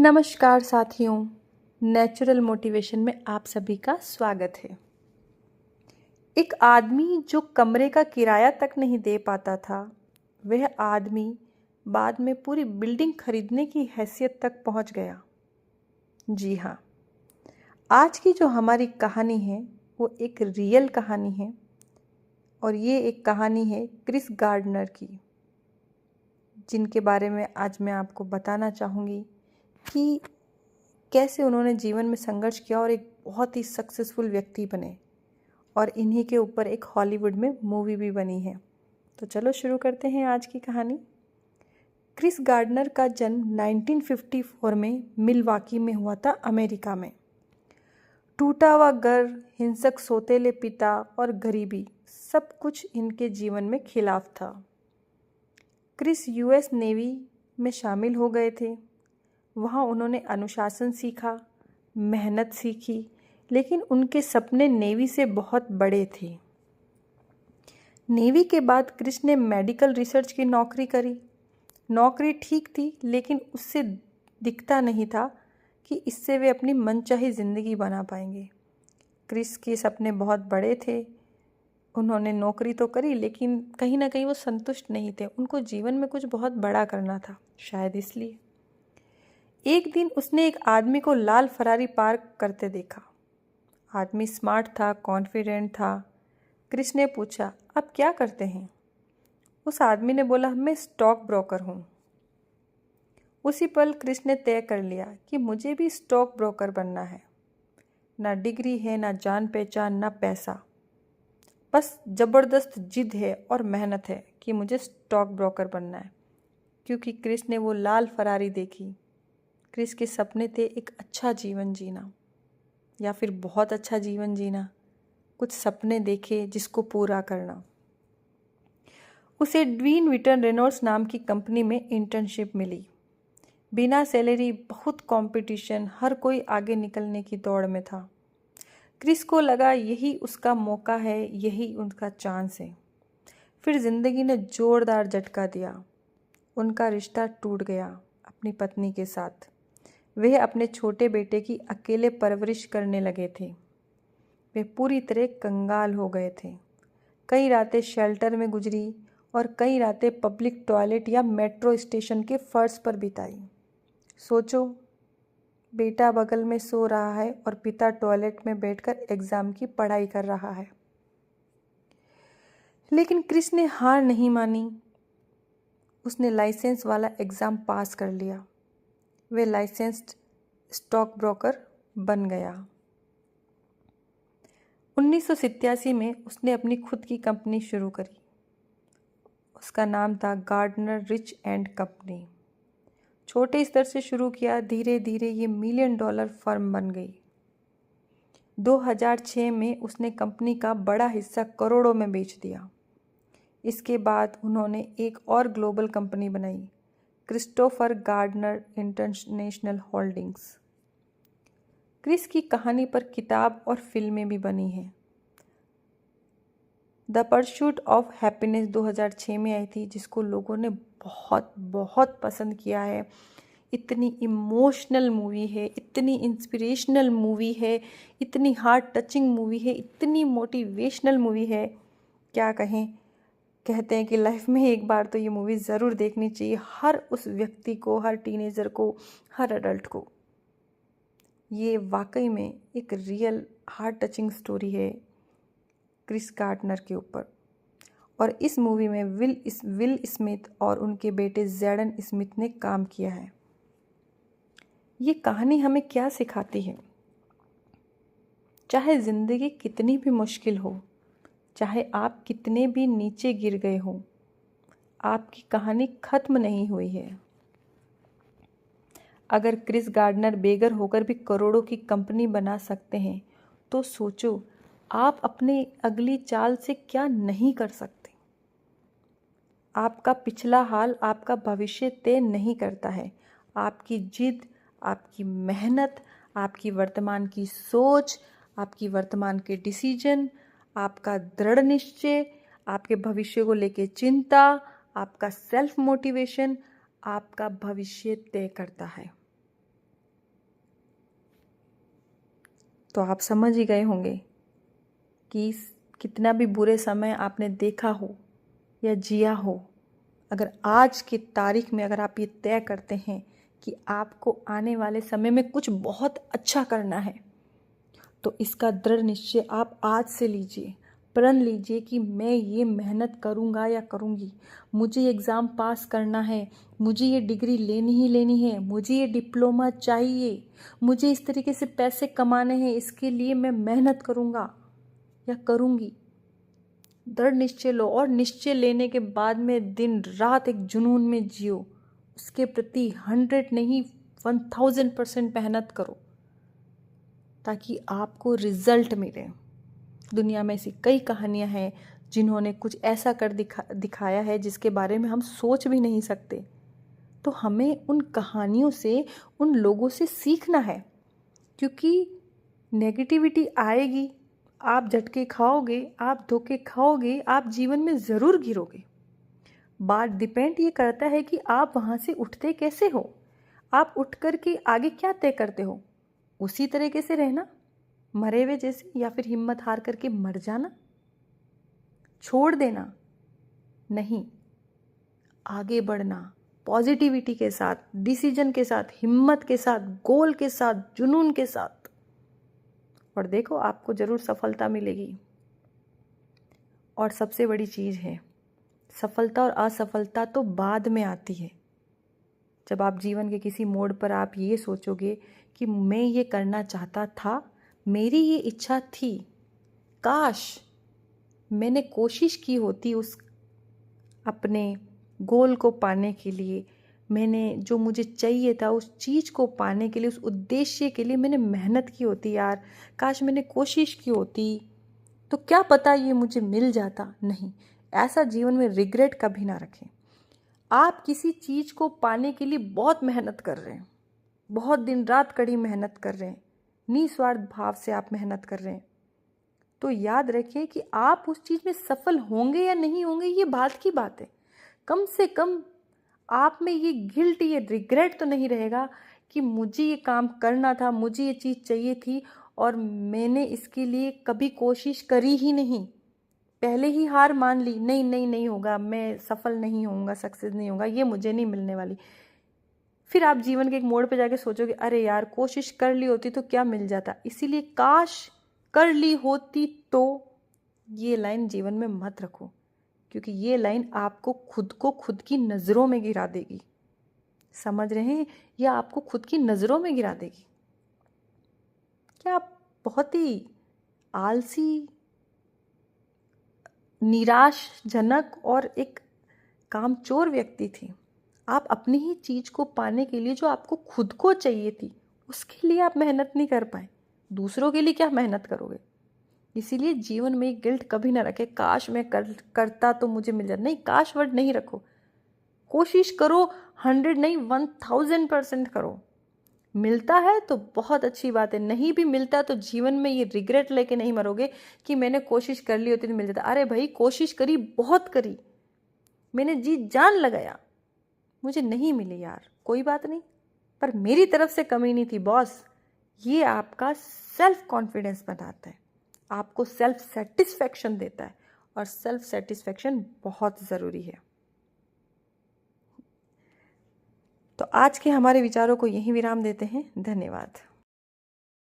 नमस्कार साथियों, natural motivation में आप सभी का स्वागत है। एक आदमी जो कमरे का किराया तक नहीं दे पाता था, वह आदमी बाद में पूरी बिल्डिंग खरीदने की हैसियत तक पहुंच गया। जी हाँ, आज की जो हमारी कहानी है वो एक रियल कहानी है और ये एक कहानी है क्रिस गार्डनर की, जिनके बारे में आज मैं आपको बताना चाहूँगी कि कैसे उन्होंने जीवन में संघर्ष किया और एक बहुत ही सक्सेसफुल व्यक्ति बने, और इन्हीं के ऊपर एक हॉलीवुड में मूवी भी बनी है। तो चलो शुरू करते हैं आज की कहानी। क्रिस गार्डनर का जन्म 1954 में मिलवाकी में हुआ था, अमेरिका में। टूटा हुआ घर, हिंसक सौतेले पिता और गरीबी, सब कुछ इनके जीवन में खिलाफ था। क्रिस यूएस नेवी में शामिल हो गए थे। वहाँ उन्होंने अनुशासन सीखा, मेहनत सीखी, लेकिन उनके सपने नेवी से बहुत बड़े थे। नेवी के बाद क्रिस ने मेडिकल रिसर्च की नौकरी करी। नौकरी ठीक थी, लेकिन उससे दिखता नहीं था कि इससे वे अपनी मनचाही ज़िंदगी बना पाएंगे। क्रिस के सपने बहुत बड़े थे। उन्होंने नौकरी तो करी, लेकिन कहीं ना कहीं वो संतुष्ट नहीं थे। उनको जीवन में कुछ बहुत बड़ा करना था, शायद इसलिए। एक दिन उसने एक आदमी को लाल फरारी पार्क करते देखा। आदमी स्मार्ट था, कॉन्फिडेंट था। क्रिस ने पूछा, आप क्या करते हैं? उस आदमी ने बोला, मैं स्टॉक ब्रोकर हूँ। उसी पल क्रिस ने तय कर लिया कि मुझे भी स्टॉक ब्रोकर बनना है। ना डिग्री है, ना जान पहचान, ना पैसा, बस ज़बरदस्त जिद है और मेहनत है कि मुझे स्टॉक ब्रोकर बनना है। क्योंकि क्रिस ने वो लाल फरारी देखी। क्रिस के सपने थे एक अच्छा जीवन जीना, या फिर बहुत अच्छा जीवन जीना। कुछ सपने देखे जिसको पूरा करना। उसे ड्वीन विटन रेनॉल्ड्स नाम की कंपनी में इंटर्नशिप मिली। बिना सैलरी, बहुत कंपटीशन, हर कोई आगे निकलने की दौड़ में था। क्रिस को लगा यही उसका मौका है, यही उनका चांस है। फिर जिंदगी ने जोरदार झटका दिया। उनका रिश्ता टूट गया अपनी पत्नी के साथ। वे अपने छोटे बेटे की अकेले परवरिश करने लगे थे। वे पूरी तरह कंगाल हो गए थे। कई रातें शेल्टर में गुजरी और कई रातें पब्लिक टॉयलेट या मेट्रो स्टेशन के फर्श पर बिताई। सोचो, बेटा बगल में सो रहा है और पिता टॉयलेट में बैठकर एग्ज़ाम की पढ़ाई कर रहा है। लेकिन क्रिस ने हार नहीं मानी। उसने लाइसेंस वाला एग्ज़ाम पास कर लिया। वे लाइसेंस्ड स्टॉक ब्रोकर बन गया। 1987 में उसने अपनी खुद की कंपनी शुरू करी। उसका नाम था गार्डनर रिच एंड कंपनी। छोटे स्तर से शुरू किया, धीरे धीरे ये $1 मिलियन फर्म बन गई। 2006 में उसने कंपनी का बड़ा हिस्सा करोड़ों में बेच दिया। इसके बाद उन्होंने एक और ग्लोबल कंपनी बनाई, Christopher Gardner International Holdings. Chris की कहानी पर किताब और फिल्में भी बनी हैं। द परस्यूट ऑफ हैप्पीनेस 2006 में आई थी, जिसको लोगों ने बहुत बहुत पसंद किया है। इतनी इमोशनल मूवी है, इतनी इंस्पिरेशनल मूवी है, इतनी हार्ट टचिंग मूवी है, इतनी मोटिवेशनल मूवी है, क्या कहें। कहते हैं कि लाइफ में एक बार तो ये मूवी ज़रूर देखनी चाहिए, हर उस व्यक्ति को, हर टीनेजर को, हर अडल्ट को। ये वाकई में एक रियल हार्ट टचिंग स्टोरी है क्रिस गार्डनर के ऊपर। और इस मूवी में विल स्मिथ और उनके बेटे जैडन स्मिथ ने काम किया है। ये कहानी हमें क्या सिखाती है? चाहे ज़िंदगी कितनी भी मुश्किल हो, चाहे आप कितने भी नीचे गिर गए हो, आपकी कहानी ख़त्म नहीं हुई है। अगर क्रिस गार्डनर बेघर होकर भी करोड़ों की कंपनी बना सकते हैं, तो सोचो आप अपनी अगली चाल से क्या नहीं कर सकते। आपका पिछला हाल आपका भविष्य तय नहीं करता है। आपकी जिद, आपकी मेहनत, आपकी वर्तमान की सोच, आपकी वर्तमान के डिसीजन, आपका दृढ़ निश्चय, आपके भविष्य को लेके चिंता, आपका सेल्फ मोटिवेशन आपका भविष्य तय करता है। तो आप समझ ही गए होंगे कि कितना भी बुरे समय आपने देखा हो या जिया हो, अगर आज की तारीख में अगर आप ये तय करते हैं कि आपको आने वाले समय में कुछ बहुत अच्छा करना है, तो इसका दृढ़ निश्चय आप आज से लीजिए। प्रण लीजिए कि मैं ये मेहनत करूँगा या करूँगी, मुझे एग्ज़ाम पास करना है, मुझे ये डिग्री लेनी ही लेनी है, मुझे ये डिप्लोमा चाहिए, मुझे इस तरीके से पैसे कमाने हैं, इसके लिए मैं मेहनत करूँगा या करूँगी। दृढ़ निश्चय लो और निश्चय लेने के बाद में दिन रात एक जुनून में जियो, उसके प्रति 100 नहीं 1000% मेहनत करो ताकि आपको रिजल्ट मिले। दुनिया में ऐसी कई कहानियां हैं जिन्होंने कुछ ऐसा कर दिखाया है जिसके बारे में हम सोच भी नहीं सकते। तो हमें उन कहानियों से, उन लोगों से सीखना है, क्योंकि नेगेटिविटी आएगी, आप झटके खाओगे, आप धोखे खाओगे, आप जीवन में ज़रूर गिरोगे। बात डिपेंड ये करता है कि आप वहाँ से उठते कैसे हो। आप उठ कर के आगे क्या तय करते हो? उसी तरीके से रहना मरे हुए जैसे, या फिर हिम्मत हार करके मर जाना, छोड़ देना? नहीं, आगे बढ़ना पॉजिटिविटी के साथ, डिसीजन के साथ, हिम्मत के साथ, गोल के साथ, जुनून के साथ, और देखो आपको ज़रूर सफलता मिलेगी। और सबसे बड़ी चीज़ है, सफलता और असफलता तो बाद में आती है। जब आप जीवन के किसी मोड़ पर आप ये सोचोगे कि मैं ये करना चाहता था, मेरी ये इच्छा थी, काश मैंने कोशिश की होती उस अपने गोल को पाने के लिए, मैंने जो मुझे चाहिए था उस चीज़ को पाने के लिए, उस उद्देश्य के लिए मैंने मेहनत की होती यार, काश मैंने कोशिश की होती, तो क्या पता ये मुझे मिल जाता। नहीं, ऐसा जीवन में रिग्रेट कभी ना रखें। आप किसी चीज़ को पाने के लिए बहुत मेहनत कर रहे हैं, बहुत दिन रात कड़ी मेहनत कर रहे हैं, निस्वार्थ भाव से आप मेहनत कर रहे हैं, तो याद रखिए कि आप उस चीज़ में सफल होंगे या नहीं होंगे ये बात की बात है। कम से कम आप में ये गिल्ट, ये रिग्रेट तो नहीं रहेगा कि मुझे ये काम करना था, मुझे ये चीज़ चाहिए थी और मैंने इसके लिए कभी कोशिश करी ही नहीं, पहले ही हार मान ली, नहीं नहीं नहीं होगा, मैं सफल नहीं होऊंगा, सक्सेस नहीं होगा, ये मुझे नहीं मिलने वाली। फिर आप जीवन के एक मोड़ पे जाके सोचोगे, अरे यार कोशिश कर ली होती तो क्या मिल जाता। इसीलिए काश कर ली होती तो, ये लाइन जीवन में मत रखो, क्योंकि ये लाइन आपको खुद को खुद की नज़रों में गिरा देगी। समझ रहे हैं? ये आपको खुद की नज़रों में गिरा देगी। क्या आप बहुत ही आलसी, निराशजनक और एक कामचोर व्यक्ति थी। आप अपनी ही चीज़ को पाने के लिए, जो आपको खुद को चाहिए थी, उसके लिए आप मेहनत नहीं कर पाए, दूसरों के लिए क्या मेहनत करोगे। इसीलिए जीवन में गिल्ट कभी ना रखे, काश मैं करता तो मुझे मिल जाता। नहीं, काश वर्ड नहीं रखो, कोशिश करो, 100 नहीं 1000% करो। मिलता है तो बहुत अच्छी बात है, नहीं भी मिलता तो जीवन में ये रिग्रेट लेके नहीं मरोगे कि मैंने कोशिश कर ली होती तो मिल जाता। अरे भाई, कोशिश करी, बहुत करी, मैंने जी जान लगाया, मुझे नहीं मिली यार, कोई बात नहीं, पर मेरी तरफ से कमी नहीं थी बॉस। ये आपका सेल्फ कॉन्फिडेंस बनाता है, आपको सेल्फ सेटिस्फैक्शन देता है, और सेल्फ सेटिस्फैक्शन बहुत ज़रूरी है। तो आज के हमारे विचारों को यहीं विराम देते हैं। धन्यवाद।